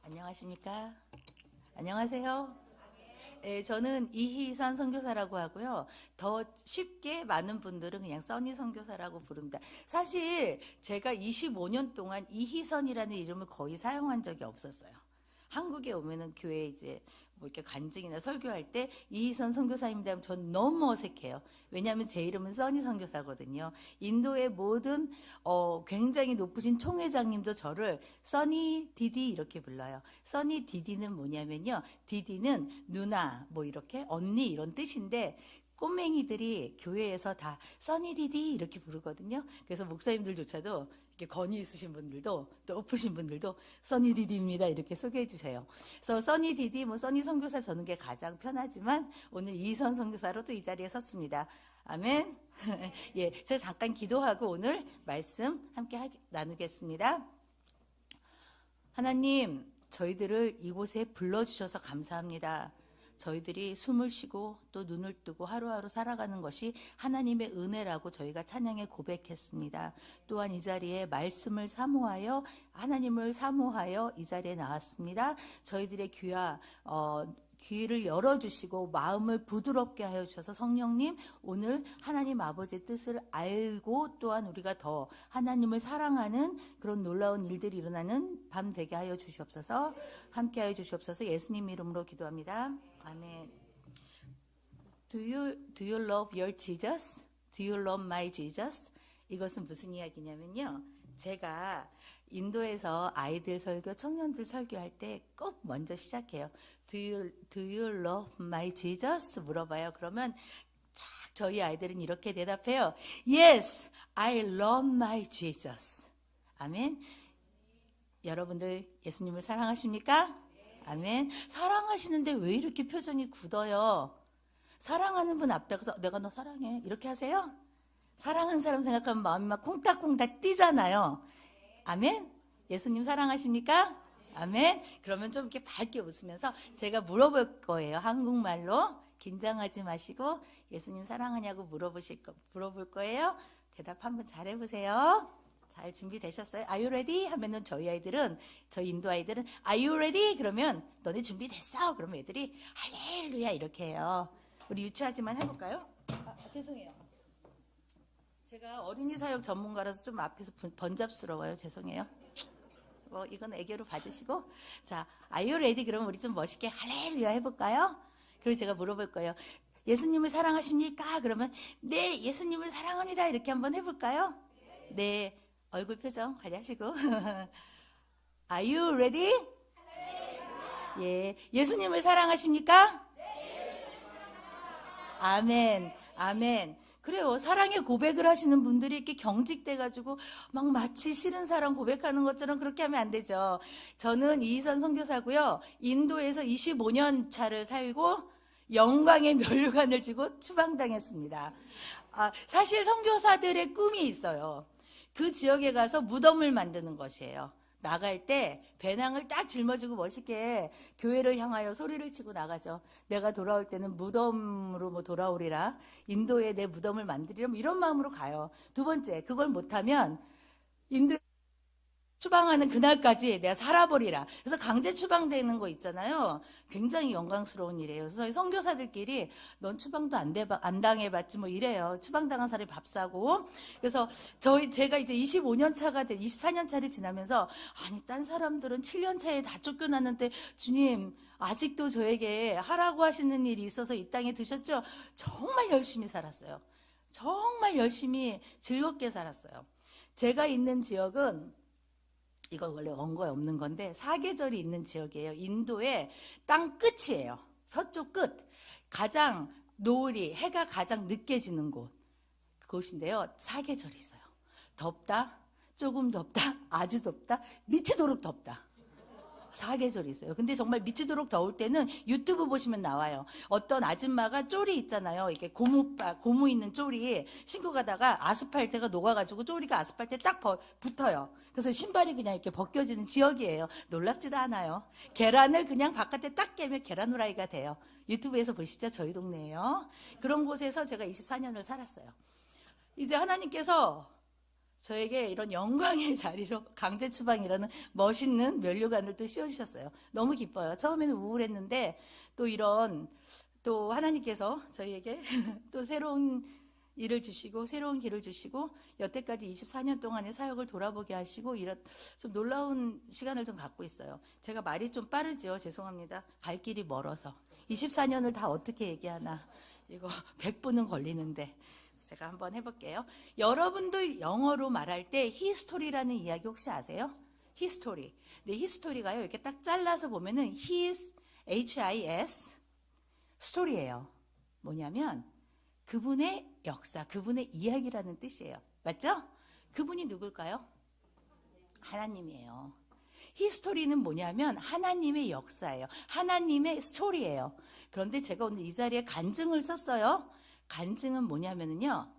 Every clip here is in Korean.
안녕하십니까? 안녕하세요. 저는 이희선 선교사라고 하고요. 더 쉽게 많은 분들은 그냥 써니 선교사라고 부릅니다. 사실 제가 25년 동안 이희선이라는 이름을 거의 사용한 적이 없었어요. 한국에 오면은 교회 이제 뭐 이렇게 간증이나 설교할 때 이희선 선교사입니다 하면 전 너무 어색해요. 왜냐하면 제 이름은 써니 선교사거든요. 인도의 모든 굉장히 높으신 총회장님도 저를 써니 디디 이렇게 불러요. 써니 디디는 뭐냐면요. 디디는 누나 뭐 이렇게 언니 이런 뜻인데 꼬맹이들이 교회에서 다 써니 디디 이렇게 부르거든요. 그래서 목사님들조차도 이렇게 건의 있으신 분들도 또 높으신 분들도 써니 디디입니다 이렇게 소개해 주세요. 그래서 써니 디디 뭐 써니 선교사 저는 게 가장 편하지만 오늘 이선 선교사로 또 이 자리에 섰습니다. 아멘. 예, 제가 잠깐 기도하고 오늘 말씀 함께 나누겠습니다. 하나님, 저희들을 이곳에 불러주셔서 감사합니다. 저희들이 숨을 쉬고 또 눈을 뜨고 하루하루 살아가는 것이 하나님의 은혜라고 저희가 찬양에 고백했습니다. 또한 이 자리에 말씀을 사모하여 하나님을 사모하여 이 자리에 나왔습니다. 저희들의 귀를 열어주시고 마음을 부드럽게 하여 주셔서 성령님 오늘 하나님 아버지의 뜻을 알고 또한 우리가 더 하나님을 사랑하는 그런 놀라운 일들이 일어나는 밤 되게 하여 주시옵소서. 함께 하여 주시옵소서. 예수님 이름으로 기도합니다. 아멘. Do you love your Jesus? Do you love my Jesus? 이것은 무슨 이야기냐면요. 제가 인도에서 아이들 설교, 청년들 설교할 때 꼭 먼저 시작해요. Do you love my Jesus? 물어봐요. 그러면 쫙 저희 아이들은 이렇게 대답해요. Yes, I love my Jesus. 아멘. 여러분들 예수님을 사랑하십니까? 아멘. 사랑하시는데 왜 이렇게 표정이 굳어요? 사랑하는 분 앞에 가서 내가 너 사랑해 이렇게 하세요? 사랑하는 사람 생각하면 마음이 막 콩닥콩닥 뛰잖아요. 아멘. 예수님 사랑하십니까? 아멘. 그러면 좀 이렇게 밝게 웃으면서 제가 물어볼 거예요. 한국말로. 긴장하지 마시고 예수님 사랑하냐고 물어볼 거예요. 대답 한번 잘 해보세요. 잘 준비되셨어요? Are you ready? 하면은 저희 인도 아이들은 Are you ready? 그러면 너네 준비됐어? 그러면 애들이 할렐루야 이렇게 해요. 우리 유치하지만 해볼까요? 죄송해요. 제가 어린이 사역 전문가라서 좀 앞에서 번잡스러워요. 죄송해요. 이건 애교로 봐주시고. 자, Are you ready? 그러면 우리 좀 멋있게 할렐루야 해볼까요? 그리고 제가 물어볼 거예요. 예수님을 사랑하십니까? 그러면 네, 예수님을 사랑합니다. 이렇게 한번 해볼까요? 네. 얼굴 표정 관리하시고. Are you ready? 예. 예수님을 사랑하십니까? 아멘. 아멘. 그래요. 사랑의 고백을 하시는 분들이 이렇게 경직돼가지고 막 마치 싫은 사람 고백하는 것처럼 그렇게 하면 안 되죠. 저는 이희선 선교사고요. 인도에서 25년 차를 살고 영광의 면류관을 쥐고 추방당했습니다. 사실 선교사들의 꿈이 있어요. 그 지역에 가서 무덤을 만드는 것이에요. 나갈 때 배낭을 딱 짊어지고 멋있게 교회를 향하여 소리를 치고 나가죠. 내가 돌아올 때는 무덤으로 뭐 돌아오리라. 인도에 내 무덤을 만들리라. 뭐 이런 마음으로 가요. 두 번째, 그걸 못하면 인도에 추방하는 그날까지 내가 살아버리라. 그래서 강제 추방되는 거 있잖아요. 굉장히 영광스러운 일이에요. 그래서 선교사들끼리 넌 추방도 안 당해봤지 뭐 이래요. 추방당한 사람이 밥 사고. 그래서 제가 이제 25년 차가 24년 차를 지나면서 아니 딴 사람들은 7년 차에 다 쫓겨났는데 주님 아직도 저에게 하라고 하시는 일이 있어서 이 땅에 두셨죠? 정말 열심히 살았어요. 정말 열심히 즐겁게 살았어요. 제가 있는 지역은 이거 원래 원고에 없는 건데 사계절이 있는 지역이에요. 인도의 땅 끝이에요. 서쪽 끝. 가장 노을이 해가 가장 늦게 지는 그곳인데요. 사계절이 있어요. 덥다, 조금 덥다, 아주 덥다, 미치도록 덥다. 사계절이 있어요. 근데 정말 미치도록 더울 때는 유튜브 보시면 나와요. 어떤 아줌마가 쪼리 있잖아요. 이렇게 고무 있는 쪼리 신고 가다가 아스팔트가 녹아가지고 쪼리가 아스팔트에 딱 붙어요. 그래서 신발이 그냥 이렇게 벗겨지는 지역이에요. 놀랍지도 않아요. 계란을 그냥 바깥에 딱 깨면 계란 후라이가 돼요. 유튜브에서 보시죠. 저희 동네예요. 그런 곳에서 제가 24년을 살았어요. 이제 하나님께서 저에게 이런 영광의 자리로 강제추방이라는 멋있는 면류관을 또 씌워주셨어요. 너무 기뻐요. 처음에는 우울했는데 또 하나님께서 저희에게 또 새로운 일을 주시고 새로운 길을 주시고 여태까지 24년 동안의 사역을 돌아보게 하시고 이런 좀 놀라운 시간을 좀 갖고 있어요. 제가 말이 좀 빠르죠. 죄송합니다. 갈 길이 멀어서 24년을 다 어떻게 얘기하나 이거 100분은 걸리는데 제가 한번 해볼게요. 여러분들 영어로 말할 때 히스토리라는 이야기 혹시 아세요? 히스토리. 근데 히스토리가요 이렇게 딱 잘라서 보면은 his H-I-S 스토리예요. 뭐냐면 그분의 역사, 그분의 이야기라는 뜻이에요. 맞죠? 그분이 누굴까요? 하나님이에요. 히스토리는 뭐냐면 하나님의 역사예요. 하나님의 스토리예요. 그런데 제가 오늘 이 자리에 간증을 썼어요. 간증은 뭐냐면요.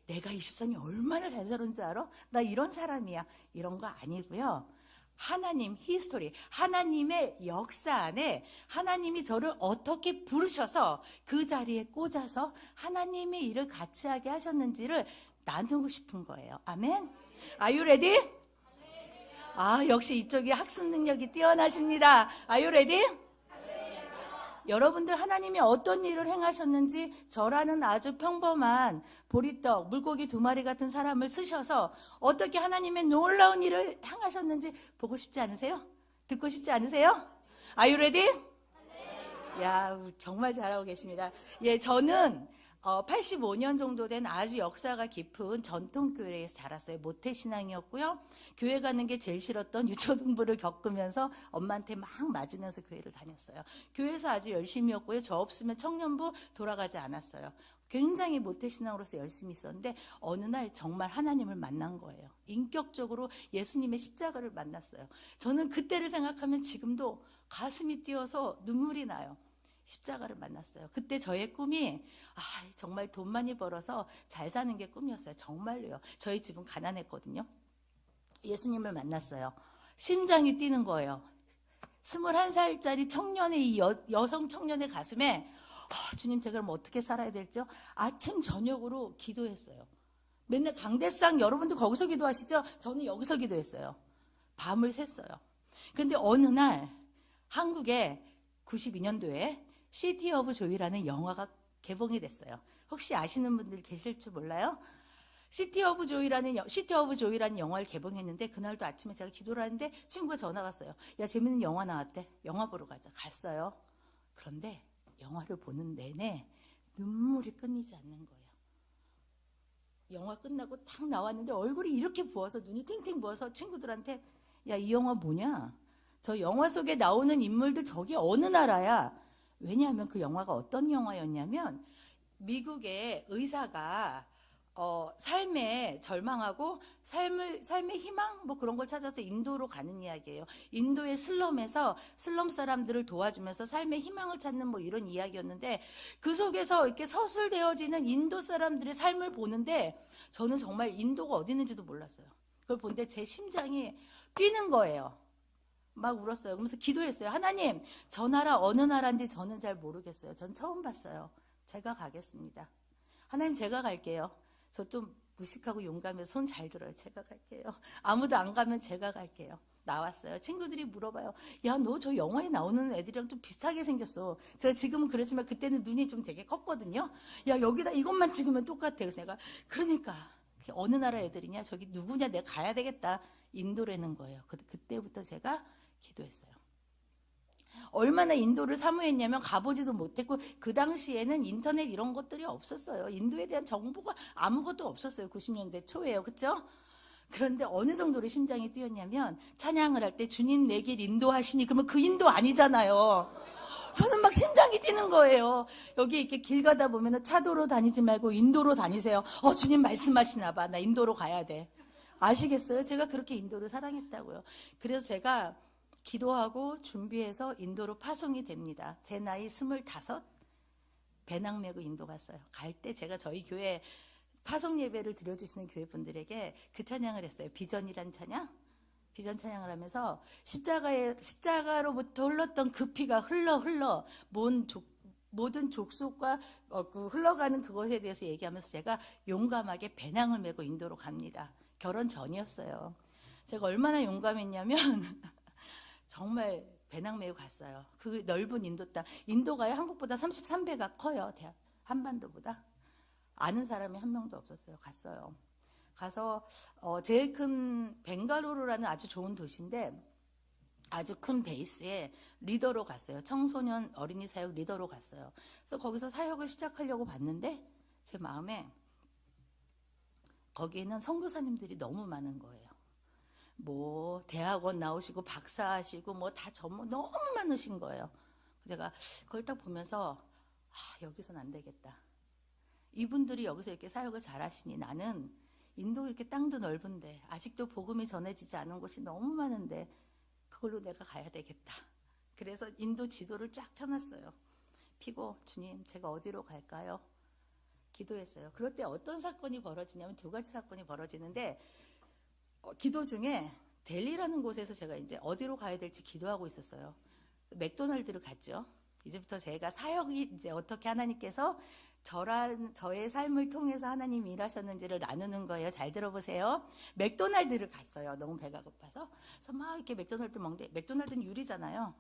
내가 24년 얼마나 잘 살은 줄 알아? 나 이런 사람이야. 이런 거 아니고요. 하나님 히스토리, 하나님의 역사 안에 하나님이 저를 어떻게 부르셔서 그 자리에 꽂아서 하나님의 일을 같이 하게 하셨는지를 나누고 싶은 거예요. 아멘? Are you ready? 역시 이쪽이 학습 능력이 뛰어나십니다. Are you ready? 여러분들 하나님이 어떤 일을 행하셨는지 저라는 아주 평범한 보리떡, 물고기 2마리 같은 사람을 쓰셔서 어떻게 하나님의 놀라운 일을 행하셨는지 보고 싶지 않으세요? 듣고 싶지 않으세요? Are you ready? 야, 정말 잘하고 계십니다. 예, 저는 85년 정도 된 아주 역사가 깊은 전통교회에서 자랐어요. 모태신앙이었고요. 교회 가는 게 제일 싫었던 유초등부를 겪으면서 엄마한테 막 맞으면서 교회를 다녔어요. 교회에서 아주 열심히였고요. 저 없으면 청년부 돌아가지 않았어요. 굉장히 모태신앙으로서 열심히 있었는데 어느 날 정말 하나님을 만난 거예요. 인격적으로 예수님의 십자가를 만났어요. 저는 그때를 생각하면 지금도 가슴이 뛰어서 눈물이 나요. 십자가를 만났어요. 그때 저의 꿈이 정말 돈 많이 벌어서 잘 사는 게 꿈이었어요. 정말로요. 저희 집은 가난했거든요. 예수님을 만났어요. 심장이 뛰는 거예요. 21살짜리 청년의 이 여성 청년의 가슴에 주님 제가 그럼 어떻게 살아야 될죠? 아침 저녁으로 기도했어요. 맨날 강대상 여러분도 거기서 기도하시죠? 저는 여기서 기도했어요. 밤을 샜어요. 근데 어느 날 한국에 92년도에 시티 오브 조이라는 영화가 개봉이 됐어요. 혹시 아시는 분들 계실 줄 몰라요? 시티 오브 조이라는 영화를 개봉했는데 그날도 아침에 제가 기도를 하는데 친구가 전화가 왔어요. 야, 재밌는 영화 나왔대. 영화 보러 가자. 갔어요. 그런데 영화를 보는 내내 눈물이 끊이지 않는 거예요. 영화 끝나고 딱 나왔는데 얼굴이 이렇게 부어서 눈이 팅팅 부어서 친구들한테 야, 이 영화 뭐냐? 저 영화 속에 나오는 인물들 저게 어느 나라야? 왜냐하면 그 영화가 어떤 영화였냐면 미국의 의사가 삶에 절망하고 삶의 희망 뭐 그런 걸 찾아서 인도로 가는 이야기예요. 인도의 슬럼에서 슬럼 사람들을 도와주면서 삶의 희망을 찾는 뭐 이런 이야기였는데 그 속에서 이렇게 서술되어지는 인도 사람들의 삶을 보는데 저는 정말 인도가 어디 있는지도 몰랐어요. 그걸 보는데 제 심장이 뛰는 거예요. 막 울었어요. 그러면서 기도했어요. 하나님, 저 나라 어느 나라인지 저는 잘 모르겠어요. 전 처음 봤어요. 제가 가겠습니다. 하나님, 제가 갈게요. 저 좀 무식하고 용감해서 손 잘 들어요. 제가 갈게요. 아무도 안 가면 제가 갈게요. 나왔어요. 친구들이 물어봐요. 야, 너 저 영화에 나오는 애들이랑 좀 비슷하게 생겼어. 제가 지금은 그렇지만 그때는 눈이 좀 되게 컸거든요. 야, 여기다 이것만 찍으면 똑같아. 그래서 내가 그러니까 어느 나라 애들이냐? 저기 누구냐? 내가 가야 되겠다. 인도라는 거예요. 그때부터 제가 기도했어요. 얼마나 인도를 사모했냐면 가보지도 못했고 그 당시에는 인터넷 이런 것들이 없었어요. 인도에 대한 정보가 아무것도 없었어요. 90년대 초에요. 그렇죠? 그런데 어느 정도로 심장이 뛰었냐면 찬양을 할 때 주님 내 길 인도하시니 그러면 그 인도 아니잖아요. 저는 막 심장이 뛰는 거예요. 여기 이렇게 길 가다 보면 차도로 다니지 말고 인도로 다니세요. 주님 말씀하시나 봐. 나 인도로 가야 돼. 아시겠어요? 제가 그렇게 인도를 사랑했다고요. 그래서 제가 기도하고 준비해서 인도로 파송이 됩니다. 제 나이 25, 배낭 메고 인도 갔어요. 갈 때 제가 저희 교회 파송 예배를 드려주시는 교회 분들에게 그 찬양을 했어요. 비전이란 찬양? 비전 찬양을 하면서 십자가로부터 흘렀던 그 피가 흘러 모든 족속과 그 흘러가는 그것에 대해서 얘기하면서 제가 용감하게 배낭을 메고 인도로 갑니다. 결혼 전이었어요. 제가 얼마나 용감했냐면 정말 배낭 메고 갔어요. 그 넓은 인도 땅. 인도가요, 한국보다 33배가 커요. 한반도보다. 아는 사람이 한 명도 없었어요. 갔어요. 가서 제일 큰 벵가루루라는 아주 좋은 도시인데 아주 큰 베이스에 리더로 갔어요. 청소년 어린이 사역 리더로 갔어요. 그래서 거기서 사역을 시작하려고 봤는데 제 마음에 거기에는 선교사님들이 너무 많은 거예요. 뭐 대학원 나오시고 박사하시고 뭐 다 전문 너무 많으신 거예요. 제가 그걸 딱 보면서 여기선 안 되겠다. 이분들이 여기서 이렇게 사역을 잘하시니 나는 인도 이렇게 땅도 넓은데 아직도 복음이 전해지지 않은 곳이 너무 많은데 그걸로 내가 가야 되겠다. 그래서 인도 지도를 쫙 펴놨어요. 피고 주님 제가 어디로 갈까요? 기도했어요. 그럴 때 어떤 사건이 벌어지냐면 두 가지 사건이 벌어지는데 기도 중에 델리라는 곳에서 제가 이제 어디로 가야 될지 기도하고 있었어요. 맥도날드를 갔죠. 이제부터 제가 사역이 이제 어떻게 하나님께서 저의 삶을 통해서 하나님이 일하셨는지를 나누는 거예요. 잘 들어보세요. 맥도날드를 갔어요. 너무 배가 고파서. 그래서 막 이렇게 맥도날드 먹는데 맥도날드는 유리잖아요.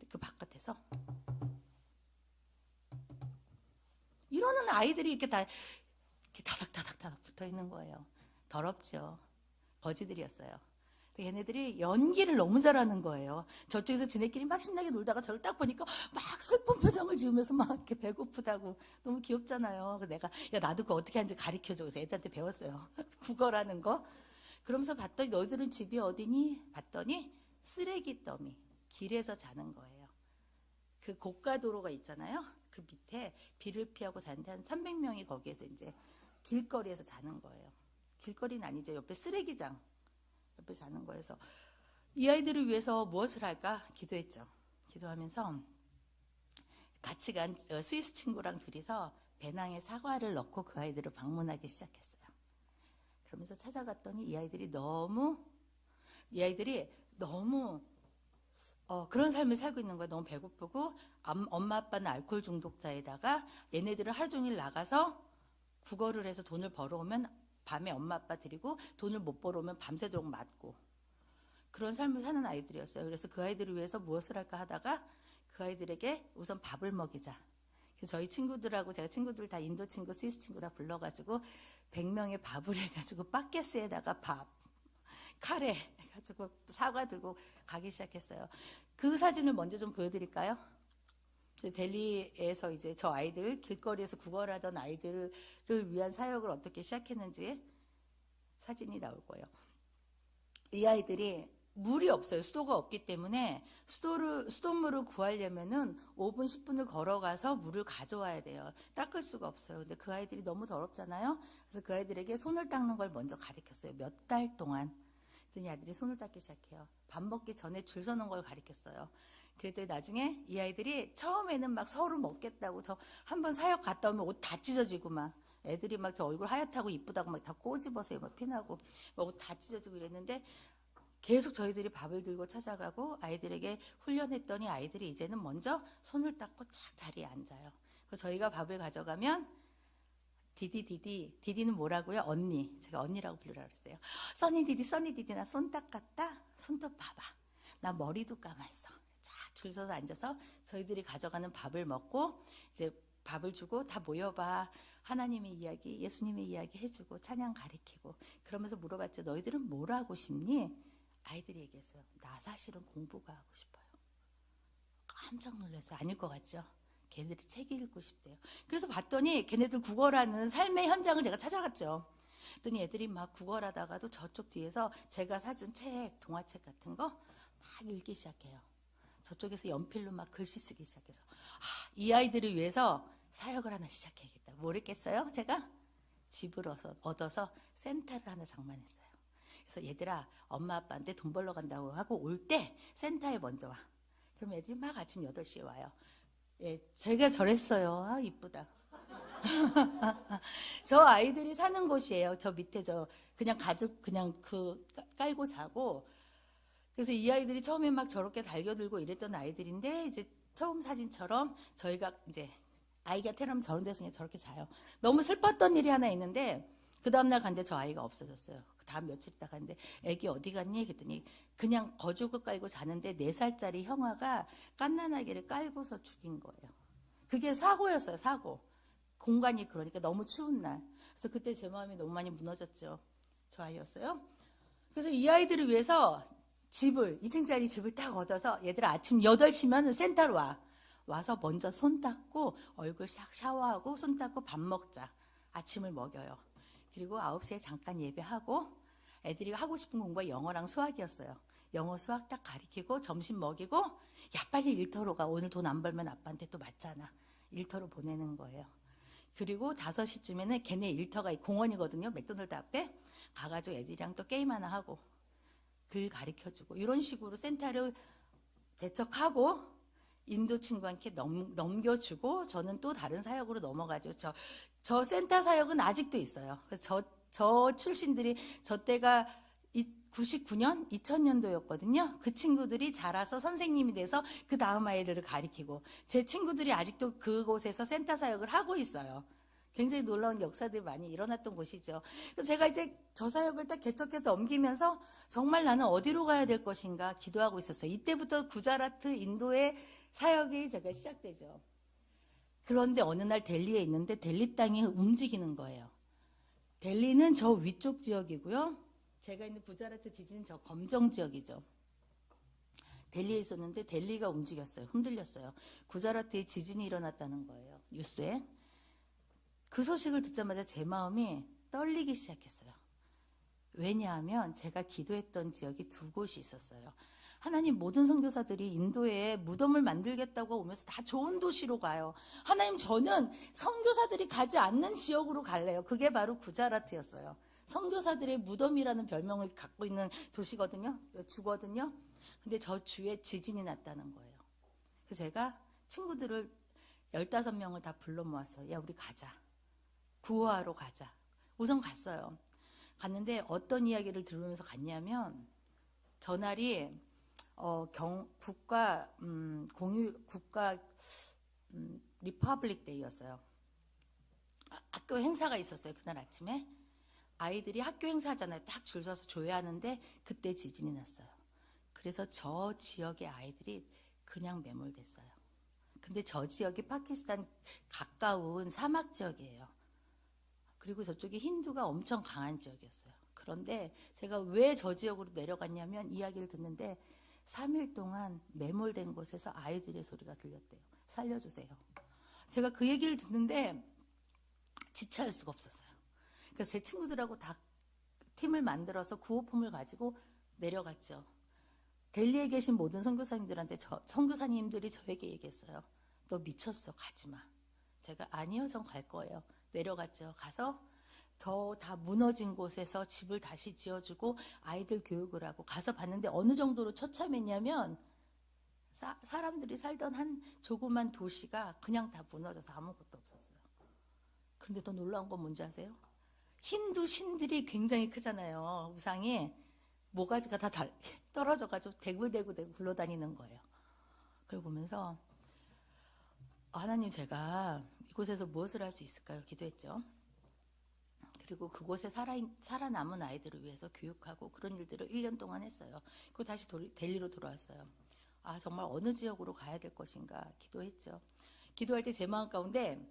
그 바깥에서 이러는 아이들이 이렇게 다 이렇게 다닥다닥 붙어 있는 거예요. 더럽죠. 거지들이었어요. 얘네들이 연기를 너무 잘하는 거예요. 저쪽에서 지네끼리 막 신나게 놀다가 저를 딱 보니까 막 슬픈 표정을 지으면서 막 이렇게 배고프다고. 너무 귀엽잖아요. 그래서 내가 야 나도 그거 어떻게 하는지 가르쳐줘. 그래서 애들한테 배웠어요. 국어라는 거. 그러면서 봤더니 너희들은 집이 어디니? 봤더니 쓰레기 더미 길에서 자는 거예요. 그 고가도로가 있잖아요. 그 밑에 비를 피하고 자는데 한 300명이 거기에서 이제 길거리에서 자는 거예요. 길거리는 아니죠. 옆에 쓰레기장 옆에 사는 거여서 이 아이들을 위해서 무엇을 할까 기도했죠. 기도하면서 같이 간 스위스 친구랑 둘이서 배낭에 사과를 넣고 그 아이들을 방문하기 시작했어요. 그러면서 찾아갔더니 이 아이들이 너무 그런 삶을 살고 있는 거예요. 너무 배고프고 엄마 아빠는 알코올 중독자에다가 얘네들은 하루 종일 나가서 국어를 해서 돈을 벌어오면 밤에 엄마 아빠 드리고 돈을 못 벌어오면 밤새도록 맞고 그런 삶을 사는 아이들이었어요. 그래서 그 아이들을 위해서 무엇을 할까 하다가 그 아이들에게 우선 밥을 먹이자. 그래서 저희 친구들하고 제가 친구들 다 인도 친구, 스위스 친구 다 불러가지고 100명의 밥을 해가지고 바켓스에다가 밥, 카레 해가지고 사과 들고 가기 시작했어요. 그 사진을 먼저 좀 보여드릴까요? 델리에서 이제 저 아이들 길거리에서 구걸을 하던 아이들을 위한 사역을 어떻게 시작했는지 사진이 나올 거예요. 이 아이들이 물이 없어요. 수도가 없기 때문에 수돗물을 구하려면은 5분 10분을 걸어가서 물을 가져와야 돼요. 닦을 수가 없어요. 근데 그 아이들이 너무 더럽잖아요. 그래서 그 아이들에게 손을 닦는 걸 먼저 가르쳤어요. 몇 달 동안. 그랬더니 아이들이 손을 닦기 시작해요. 밥 먹기 전에 줄 서는 걸 가르쳤어요. 그랬더니 나중에 이 아이들이 처음에는 막 서로 먹겠다고 저 한번 사역 갔다 오면 옷 다 찢어지고 막 애들이 막 저 얼굴 하얗다고 이쁘다고 막 다 꼬집어서 막 피나고 막 옷 다 찢어지고 이랬는데 계속 저희들이 밥을 들고 찾아가고 아이들에게 훈련했더니 아이들이 이제는 먼저 손을 닦고 쫙 자리에 앉아요. 그래서 저희가 밥을 가져가면 디디는 뭐라고요? 언니. 제가 언니라고 부르라고 그랬어요. 써니 디디 나 손 닦았다. 손톱 봐봐. 나 머리도 감았어. 줄 서서 앉아서 저희들이 가져가는 밥을 먹고 이제 밥을 주고 다 모여봐. 하나님의 이야기, 예수님의 이야기 해주고 찬양 가르치고 그러면서 물어봤죠. 너희들은 뭘 하고 싶니? 아이들이 얘기했어요. 나 사실은 공부가 하고 싶어요. 깜짝 놀라서 아닐 것 같죠? 걔네들이 책 읽고 싶대요. 그래서 봤더니 걔네들 국어라는 삶의 현장을 제가 찾아갔죠. 그랬더니 애들이 막 국어하다가도 저쪽 뒤에서 제가 사준 책, 동화책 같은 거 막 읽기 시작해요. 저쪽에서 연필로 막 글씨 쓰기 시작해서 이 아이들을 위해서 사역을 하나 시작해야겠다. 뭘 했겠어요? 제가 집을 얻어서 센터를 하나 장만했어요. 그래서 얘들아 엄마 아빠한테 돈 벌러 간다고 하고 올 때 센터에 먼저 와. 그럼 애들이 막 아침 8시에 와요. 예, 제가 저랬어요. 이쁘다. 저 아이들이 사는 곳이에요. 저 밑에 그냥 가죽 그냥 깔고 자고 그래서 이 아이들이 처음에 막 저렇게 달겨들고 이랬던 아이들인데 이제 처음 사진처럼 저희가 이제 아이가 태어나면 저런 데서 그냥 저렇게 자요. 너무 슬펐던 일이 하나 있는데 그 다음날 갔는데 저 아이가 없어졌어요. 그 다음 며칠 있다 갔는데 애기 어디 갔니? 그랬더니 그냥 거죽을 깔고 자는데 4살짜리 형아가 갓난아기를 깔고서 죽인 거예요. 그게 사고였어요. 사고. 공간이 그러니까 너무 추운 날. 그래서 그때 제 마음이 너무 많이 무너졌죠. 저 아이였어요. 그래서 이 아이들을 위해서 2층짜리 집을 딱 얻어서 얘들아 아침 8시면 센터로 와. 와서 먼저 손 닦고 얼굴 싹 샤워하고 손 닦고 밥 먹자. 아침을 먹여요. 그리고 9시에 잠깐 예배하고 애들이 하고 싶은 공부가 영어랑 수학이었어요. 영어 수학 딱 가르치고 점심 먹이고 야 빨리 일터로 가. 오늘 돈 안 벌면 아빠한테 또 맞잖아. 일터로 보내는 거예요. 그리고 5시쯤에는 걔네 일터가 공원이거든요. 맥도날드 앞에. 가가지고 애들이랑 또 게임 하나 하고 글 가르쳐주고 이런 식으로 센터를 개척하고 인도 친구한테 넘겨주고 저는 또 다른 사역으로 넘어가죠. 저 센터 사역은 아직도 있어요. 그래서 저 출신들이 저 때가 99년, 2000년도였거든요. 그 친구들이 자라서 선생님이 돼서 그 다음 아이들을 가리키고 제 친구들이 아직도 그곳에서 센터 사역을 하고 있어요. 굉장히 놀라운 역사들이 많이 일어났던 곳이죠. 그래서 제가 이제 저 사역을 딱 개척해서 넘기면서 정말 나는 어디로 가야 될 것인가 기도하고 있었어요. 이때부터 구자라트 인도의 사역이 제가 시작되죠. 그런데 어느 날 델리에 있는데 델리 땅이 움직이는 거예요. 델리는 저 위쪽 지역이고요. 제가 있는 구자라트 지진은 저 검정 지역이죠. 델리에 있었는데 델리가 움직였어요. 흔들렸어요. 구자라트에 지진이 일어났다는 거예요. 뉴스에. 그 소식을 듣자마자 제 마음이 떨리기 시작했어요. 왜냐하면 제가 기도했던 지역이 2곳이 있었어요. 하나님 모든 선교사들이 인도에 무덤을 만들겠다고 오면서 다 좋은 도시로 가요. 하나님 저는 선교사들이 가지 않는 지역으로 갈래요. 그게 바로 구자라트였어요. 선교사들의 무덤이라는 별명을 갖고 있는 도시거든요. 주거든요. 근데 저 주에 지진이 났다는 거예요. 그래서 제가 친구들을 15명을 다 불러 모았어요. 야 우리 가자. 구호하러 가자. 우선 갔어요. 갔는데 어떤 이야기를 들으면서 갔냐면 전날이 국가 리퍼블릭 데이였어요. 학교 행사가 있었어요. 그날 아침에 아이들이 학교 행사하잖아요. 딱 줄 서서 조회하는데 그때 지진이 났어요. 그래서 저 지역의 아이들이 그냥 매몰됐어요. 근데 저 지역이 파키스탄 가까운 사막 지역이에요. 그리고 저쪽이 힌두가 엄청 강한 지역이었어요. 그런데 제가 왜 저 지역으로 내려갔냐면 이야기를 듣는데 3일 동안 매몰된 곳에서 아이들의 소리가 들렸대요. 살려주세요. 제가 그 얘기를 듣는데 지체할 수가 없었어요. 그래서 제 친구들하고 다 팀을 만들어서 구호품을 가지고 내려갔죠. 델리에 계신 모든 선교사님들한테 선교사님들이 저에게 얘기했어요. 너 미쳤어. 가지마. 제가 아니요. 전 갈 거예요. 내려갔죠. 가서 저 다 무너진 곳에서 집을 다시 지어주고 아이들 교육을 하고 가서 봤는데 어느 정도로 처참했냐면 사람들이 살던 한 조그만 도시가 그냥 다 무너져서 아무것도 없었어요. 그런데 더 놀라운 건 뭔지 아세요? 힌두 신들이 굉장히 크잖아요. 우상이 모가지가 다 떨어져가지고 대굴대굴 굴러다니는 거예요. 그걸 보면서 하나님 제가 이곳에서 무엇을 할 수 있을까요? 기도했죠. 그리고 그곳에 살아남은 아이들을 위해서 교육하고 그런 일들을 1년 동안 했어요. 그리고 다시 델리로 돌아왔어요. 아 정말 어느 지역으로 가야 될 것인가 기도했죠. 기도할 때 제 마음 가운데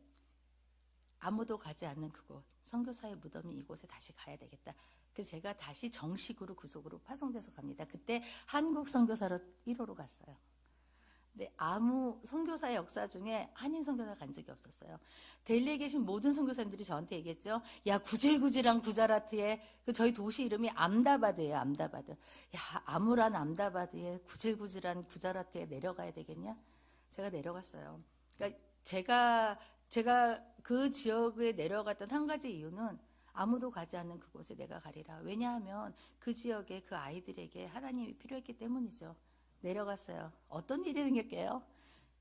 아무도 가지 않는 그곳, 선교사의 무덤이 이곳에 다시 가야 되겠다. 그래서 제가 다시 정식으로 구속으로 파송돼서 갑니다. 그때 한국 선교사로 1호로 갔어요. 근데 아무 선교사의 역사 중에 한인 선교사 간 적이 없었어요. 델리에 계신 모든 선교사님들이 저한테 얘기했죠. 야 구질구질한 구자라트에 저희 도시 이름이 암다바드예요. 암다바드. 야 암울한 암다바드에 구질구질한 구자라트에 내려가야 되겠냐? 제가 내려갔어요. 그러니까 제가 그 지역에 내려갔던 한 가지 이유는 아무도 가지 않는 그곳에 내가 가리라. 왜냐하면 그 지역에 그 아이들에게 하나님이 필요했기 때문이죠. 내려갔어요. 어떤 일이 생겼게요?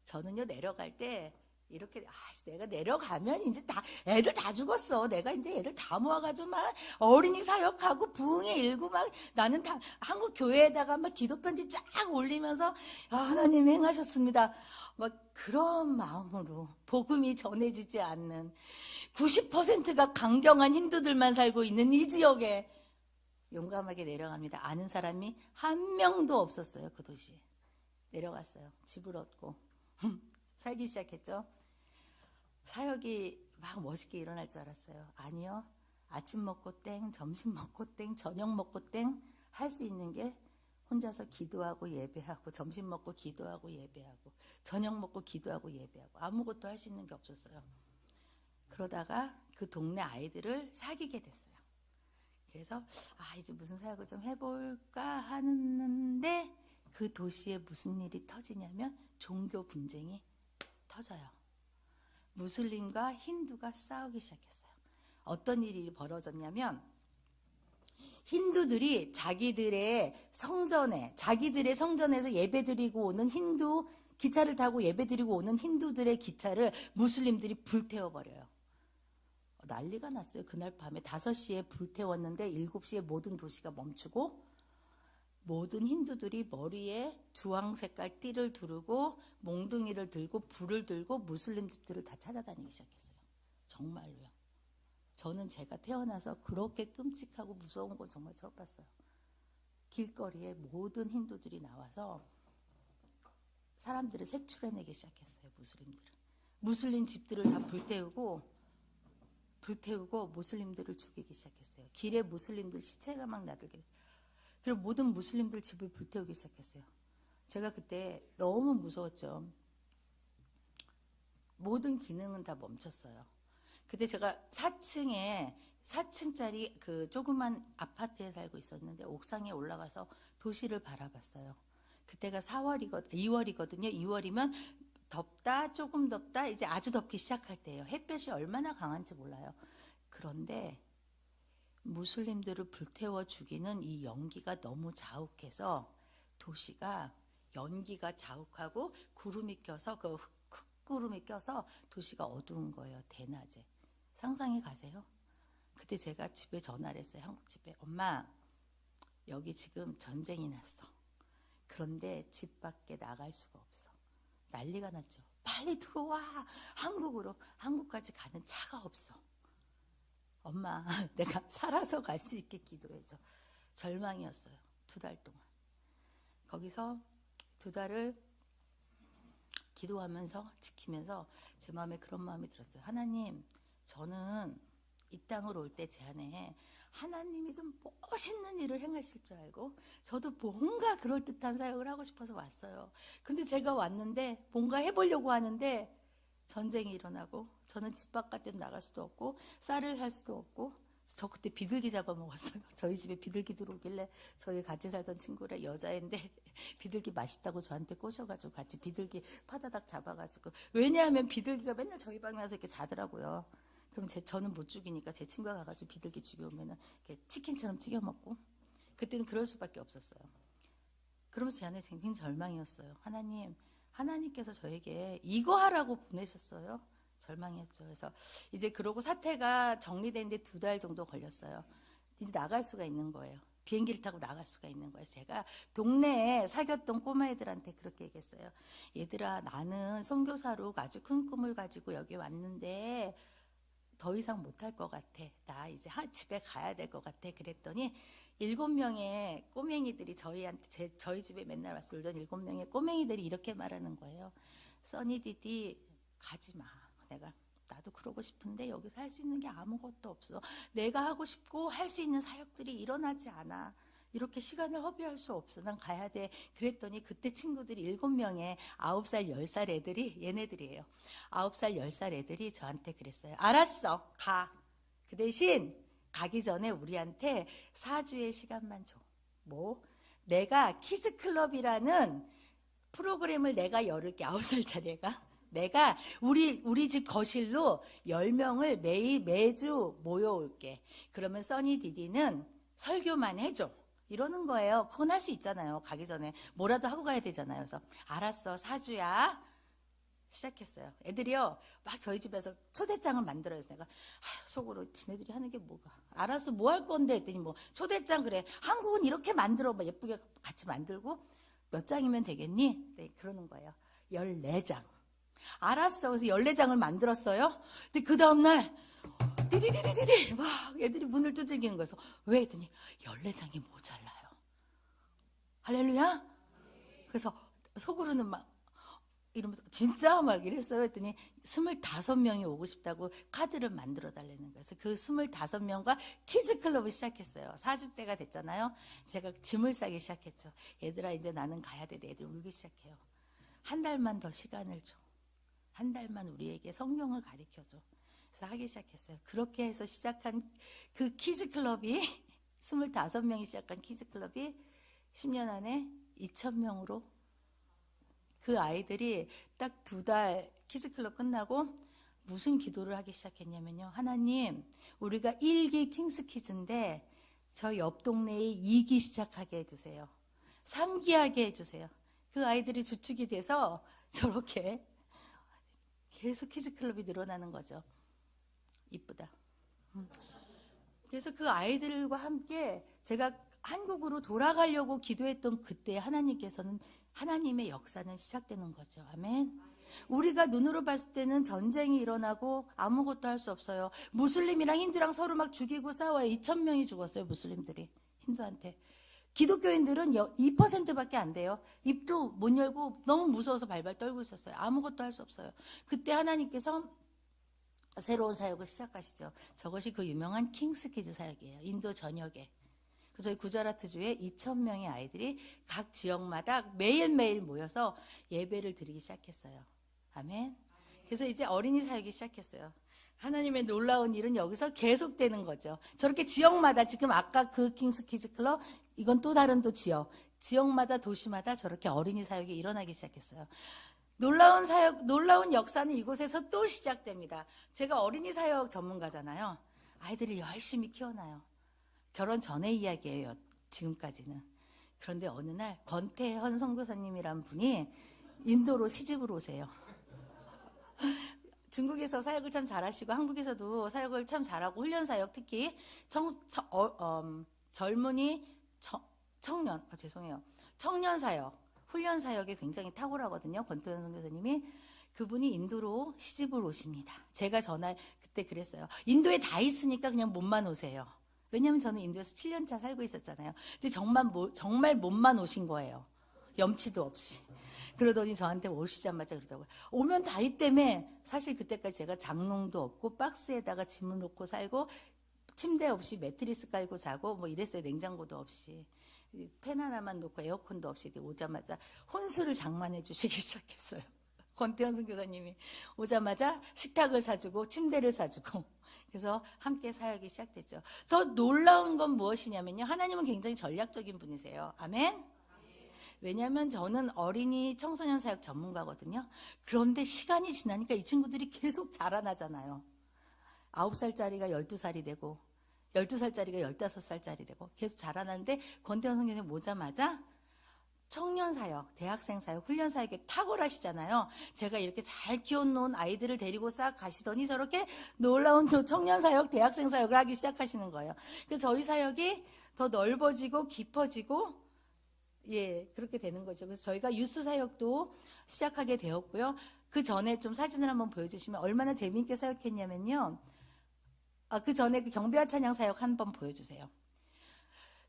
저는요 내려갈 때 이렇게 내가 내려가면 이제 다 애들 다 죽었어. 내가 이제 애들 다 모아가지고 막 어린이 사역하고 부흥회 일고 막 나는 다 한국 교회에다가 막 기도 편지 쫙 올리면서 하나님 행하셨습니다. 막 그런 마음으로 복음이 전해지지 않는 90%가 강경한 힌두들만 살고 있는 이 지역에 용감하게 내려갑니다. 아는 사람이 한 명도 없었어요. 그 도시에 내려갔어요. 집을 얻고 살기 시작했죠. 사역이 막 멋있게 일어날 줄 알았어요. 아니요. 아침 먹고 땡, 점심 먹고 땡, 저녁 먹고 땡 할 수 있는 게 혼자서 기도하고 예배하고, 점심 먹고 기도하고 예배하고, 저녁 먹고 기도하고 예배하고, 아무것도 할 수 있는 게 없었어요. 그러다가 그 동네 아이들을 사귀게 됐어요. 그래서 이제 무슨 사역을 좀 해볼까 하는데 그 도시에 무슨 일이 터지냐면 종교 분쟁이 터져요. 무슬림과 힌두가 싸우기 시작했어요. 어떤 일이 벌어졌냐면 힌두들이 자기들의 성전에서 예배드리고 오는 힌두 기차를 타고 예배드리고 오는 힌두들의 기차를 무슬림들이 불태워버려요. 난리가 났어요. 그날 밤에 5시에 불태웠는데 7시에 모든 도시가 멈추고 모든 힌두들이 머리에 주황 색깔 띠를 두르고 몽둥이를 들고 불을 들고 무슬림 집들을 다 찾아다니기 시작했어요. 정말로요. 저는 제가 태어나서 그렇게 끔찍하고 무서운 건 정말 처음 봤어요. 길거리에 모든 힌두들이 나와서 사람들을 색출해내기 시작했어요. 무슬림들을. 무슬림 집들을 다 불태우고 무슬림들을 죽이기 시작했어요. 길에 무슬림들 시체가 막 나들게. 그리고 모든 무슬림들 집을 불태우기 시작했어요. 제가 그때 너무 무서웠죠. 모든 기능은 다 멈췄어요. 그때 제가 4층짜리 그 조그만 아파트에 살고 있었는데 옥상에 올라가서 도시를 바라봤어요. 그때가 2월이거든요. 2월이면 조금 덥다, 이제 아주 덥기 시작할 때예요. 햇볕이 얼마나 강한지 몰라요. 그런데 무슬림들을 불태워 죽이는 이 연기가 너무 자욱해서 도시가 연기가 자욱하고 구름이 껴서 흙구름이 껴서 도시가 어두운 거예요. 대낮에. 상상해 가세요. 그때 제가 집에 전화를 했어요. 한국 집에. 엄마, 여기 지금 전쟁이 났어. 그런데 집 밖에 나갈 수가 없어. 난리가 났죠. 빨리 들어와. 한국까지 가는 차가 없어. 엄마, 내가 살아서 갈 수 있게 기도해줘. 절망이었어요. 2달 동안. 거기서 2달을 기도하면서 지키면서 제 마음에 그런 마음이 들었어요. 하나님, 저는 이 땅으로 올 때 제 안에 하나님이 좀 멋있는 일을 행하실 줄 알고 저도 뭔가 그럴듯한 사역을 하고 싶어서 왔어요. 근데 제가 왔는데 뭔가 해보려고 하는데 전쟁이 일어나고 저는 집 바깥에 나갈 수도 없고 쌀을 살 수도 없고 저 그때 비둘기 잡아먹었어요. 저희 집에 비둘기 들어오길래 저희 같이 살던 친구랑 여자인데 비둘기 맛있다고 저한테 꼬셔가지고 같이 비둘기 파다닥 잡아가지고, 왜냐하면 비둘기가 맨날 저희 방에 와서 이렇게 자더라고요. 그럼 저는 못 죽이니까 제 친구가 가가지고 비둘기 죽여오면은 이렇게 치킨처럼 튀겨먹고, 그때는 그럴 수밖에 없었어요. 그러면서 제 안에 굉장히 절망이었어요. 하나님께서 저에게 이거 하라고 보내셨어요. 절망이었죠. 그래서 이제 그러고 사태가 정리되는데 2달 정도 걸렸어요. 이제 나갈 수가 있는 거예요. 비행기를 타고 나갈 수가 있는 거예요. 제가 동네에 사귀었던 꼬마애들한테 그렇게 얘기했어요. 얘들아, 나는 선교사로 아주 큰 꿈을 가지고 여기 왔는데 더 이상 못할 것 같아. 나 이제 집에 가야 될 것 같아. 그랬더니 7명의 꼬맹이들이 저희 집에 맨날 와서 놀던 7명의 꼬맹이들이 이렇게 말하는 거예요. 써니디디, 가지 마. 나도 그러고 싶은데 여기서 할 수 있는 게 아무것도 없어. 내가 하고 싶고 할 수 있는 사역들이 일어나지 않아. 이렇게 시간을 허비할 수 없어. 난 가야 돼. 그랬더니 그때 친구들이 7명의 9살, 10살 애들이, 얘네들이에요. 9살, 10살 애들이 저한테 그랬어요. 알았어, 가. 그 대신 가기 전에 우리한테 4주의 시간만 줘. 뭐? 내가 키즈클럽이라는 프로그램을 내가 열을게. 9살짜리 애가. 내가 우리 집 거실로 10명을 매주 모여올게. 그러면 써니디디는 설교만 해줘. 이러는 거예요. 그건 할 수 있잖아요. 가기 전에 뭐라도 하고 가야 되잖아요. 그래서 알았어, 4주야. 시작했어요. 애들이요, 막 저희 집에서 초대장을 만들어요. 내가 속으로 지네들이 하는 게 뭐가, 알아서 뭐 할 건데 했더니 뭐 초대장, 그래 한국은 이렇게 만들어, 막 예쁘게 같이 만들고, 몇 장이면 되겠니? 네, 그러는 거예요. 14장. 알았어. 그래서 14장을 만들었어요. 근데 그 다음날 디디디디디디 막 애들이 문을 두들기는 거예요. 왜 했더니 14장이 모자라요. 할렐루야. 그래서 속으로는 막 이러면서 진짜 막 이랬어요. 했더니 25명이 오고 싶다고 카드를 만들어 달라는 거예요. 그래서 그 25명과 키즈클럽을 시작했어요. 4주 때가 됐잖아요. 제가 짐을 싸기 시작했죠. 얘들아, 이제 나는 가야 돼. 애들 울기 시작해요. 한 달만 더 시간을 줘. 한 달만 우리에게 성경을 가르쳐줘. 그래서 하기 시작했어요. 그렇게 해서 시작한 그 키즈클럽이 25명이 시작한 키즈클럽이 10년 안에 2,000명으로, 그 아이들이 딱 2달 키즈클럽 끝나고 무슨 기도를 하기 시작했냐면요. 하나님, 우리가 1기 킹스키즈인데 저 옆 동네에 2기 시작하게 해주세요. 3기 하게 해주세요. 그 아이들이 주축이 돼서 저렇게 계속 키즈클럽이 늘어나는 거죠. 이쁘다. 그래서 그 아이들과 함께 제가 한국으로 돌아가려고 기도했던 그때 하나님께서는, 하나님의 역사는 시작되는 거죠. 아멘. 우리가 눈으로 봤을 때는 전쟁이 일어나고 아무것도 할 수 없어요. 무슬림이랑 힌두랑 서로 막 죽이고 싸워요. 2,000명이 죽었어요. 무슬림들이 힌두한테. 기독교인들은 2%밖에 안 돼요. 입도 못 열고 너무 무서워서 발발 떨고 있었어요. 아무것도 할 수 없어요. 그때 하나님께서 새로운 사역을 시작하시죠. 저것이 그 유명한 킹스키즈 사역이에요. 인도 전역에. 그래서 구자라트주에 2,000명의 아이들이 각 지역마다 매일매일 모여서 예배를 드리기 시작했어요. 아멘. 그래서 이제 어린이 사역이 시작했어요. 하나님의 놀라운 일은 여기서 계속되는 거죠. 저렇게 지역마다, 지금 아까 그 킹스키즈 클럽, 이건 또 다른 또 지역마다, 도시마다 저렇게 어린이 사역이 일어나기 시작했어요. 놀라운 사역, 놀라운 역사는 이곳에서 또 시작됩니다. 제가 어린이 사역 전문가잖아요. 아이들을 열심히 키워놔요. 결혼 전의 이야기예요, 지금까지는. 그런데 어느 날 권태현 선교사님이란 분이 인도로 시집을 오세요. 중국에서 사역을 참 잘하시고 한국에서도 사역을 참 잘하고, 훈련 사역, 특히 젊은이 청년 사역, 훈련 사역에 굉장히 탁월하거든요. 권태현 선교사님이. 그분이 인도로 시집을 오십니다. 제가 그때 그랬어요. 인도에 다 있으니까 그냥 몸만 오세요. 왜냐하면 저는 인도에서 7년차 살고 있었잖아요. 근데 정말 몸만 오신 거예요. 염치도 없이. 그러더니 저한테 오시자마자 그러더라고요. 오면 다 있다며. 사실 그때까지 제가 장롱도 없고 박스에다가 짐을 놓고 살고 침대 없이 매트리스 깔고 자고 뭐 이랬어요. 냉장고도 없이. 펜 하나만 놓고 에어컨도 없이 오자마자 혼수를 장만해 주시기 시작했어요. 권태현 선교사님이 오자마자 식탁을 사주고 침대를 사주고, 그래서 함께 사역이 시작됐죠. 더 놀라운 건 무엇이냐면요. 하나님은 굉장히 전략적인 분이세요. 아멘. 왜냐하면 저는 어린이 청소년 사역 전문가거든요. 그런데 시간이 지나니까 이 친구들이 계속 자라나잖아요. 9살짜리가 12살이 되고 12살짜리가 15살짜리 되고 계속 자라나는데, 권태현 선교사님 오자마자 청년 사역, 대학생 사역, 훈련 사역에 탁월하시잖아요. 제가 이렇게 잘 키워놓은 아이들을 데리고 싹 가시더니 저렇게 놀라운 또 청년 사역, 대학생 사역을 하기 시작하시는 거예요. 그래서 저희 사역이 더 넓어지고 깊어지고, 그렇게 되는 거죠. 그래서 저희가 유스 사역도 시작하게 되었고요. 그 전에 좀 사진을 한번 보여주시면 얼마나 재미있게 사역했냐면요. 그 전에 그 경배와 찬양 사역 한번 보여주세요.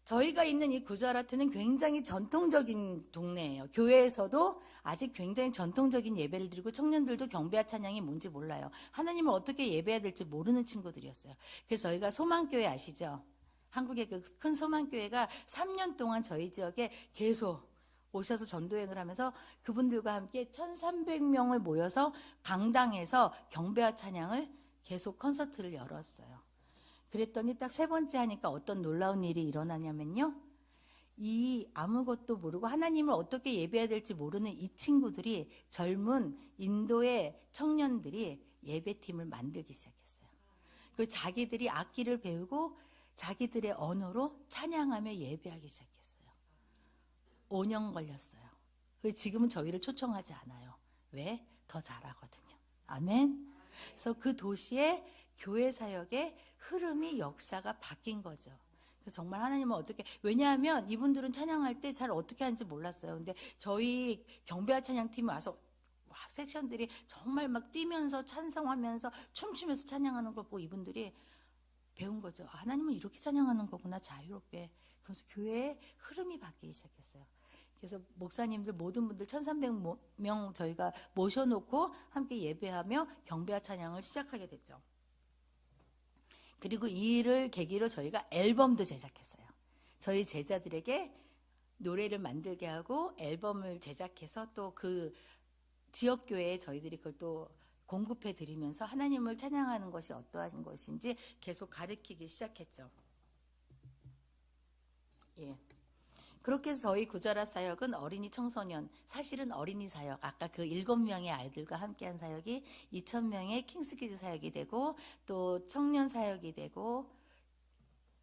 저희가 있는 이 구자라트는 굉장히 전통적인 동네예요. 교회에서도 아직 굉장히 전통적인 예배를 드리고, 청년들도 경배와 찬양이 뭔지 몰라요. 하나님을 어떻게 예배해야 될지 모르는 친구들이었어요. 그래서 저희가 소망교회 아시죠? 한국의 그 큰 소망교회가 3년 동안 저희 지역에 계속 오셔서 전도행을 하면서 그분들과 함께 1,300명을 모여서 강당에서 경배와 찬양을 계속 콘서트를 열었어요. 그랬더니 딱 3번째 하니까 어떤 놀라운 일이 일어나냐면요. 이 아무것도 모르고 하나님을 어떻게 예배해야 될지 모르는 이 친구들이, 젊은 인도의 청년들이 예배팀을 만들기 시작했어요. 그리고 자기들이 악기를 배우고 자기들의 언어로 찬양하며 예배하기 시작했어요. 5년 걸렸어요. 그래서 지금은 저희를 초청하지 않아요. 왜? 더 잘하거든요. 아멘. 그래서 그 도시의 교회 사역의 흐름이 역사가 바뀐 거죠. 그래서 정말 하나님은 어떻게, 왜냐하면 이분들은 찬양할 때 잘 어떻게 하는지 몰랐어요. 근데 저희 경배와 찬양팀이 와서 막 섹션들이 정말 막 뛰면서 찬성하면서 춤추면서 찬양하는 걸 보고 이분들이 배운 거죠. 하나님은 이렇게 찬양하는 거구나, 자유롭게. 그래서 교회의 흐름이 바뀌기 시작했어요. 그래서 목사님들 모든 분들 1,300명 저희가 모셔놓고 함께 예배하며 경배와 찬양을 시작하게 됐죠. 그리고 이 일을 계기로 저희가 앨범도 제작했어요. 저희 제자들에게 노래를 만들게 하고 앨범을 제작해서 또 그 지역교회에 저희들이 그걸 또 공급해 드리면서 하나님을 찬양하는 것이 어떠한 것인지 계속 가르치기 시작했죠. 예. 그렇게 해서 저희 구자라 사역은 어린이 청소년, 사실은 어린이 사역, 아까 그 7명의 아이들과 함께한 사역이 2,000명의 킹스키즈 사역이 되고 또 청년 사역이 되고